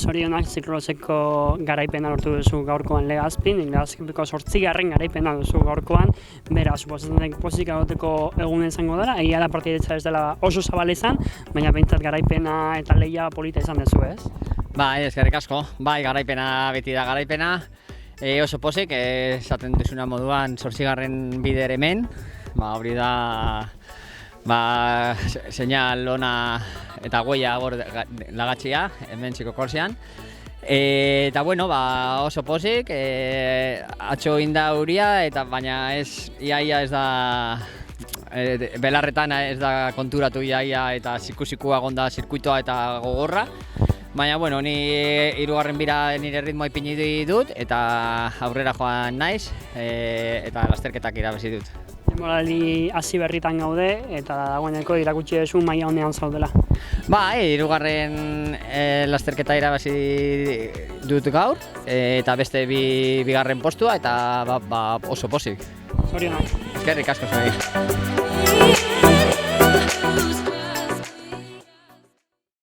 Zorionak zikloseko garaipena lortu duzu gaurkoan Legazpin, Legazpiko 8. garaipena duzu gaurkoan, beraz, suposatzen pozik egoteko egune izango dela, egia da partidetza ez dela oso zabal izan, baina behintzat garaipena eta lehia polita izan duzu, ez? Bai, eskerrik asko, bai, garaipena beti da garaipena, oso pozik, esaten duzuna moduan 8. bider hemen, hori da seinal ona eta goia lagatxia, hemen txikokorsean. Eta bueno, oso pozik, atxo inda huria, eta baina iaia ez da, belarretan ez da konturatu iaia eta zikusikua gonda zirkuitoa eta gogorra. Baina, bueno, ni 3. bira nire ritmoa ipini dut eta aurrera joan naiz eta lasterketak irabazi dut. Denboraldi hasi berritan gaude eta dagoeneko irakutsi duzu maila onean zaudela. Bai, 3. lasterketa irabazi dut gaur eta beste 2. postua eta oso pozik. Zorionak. Eskerrik asko zuei.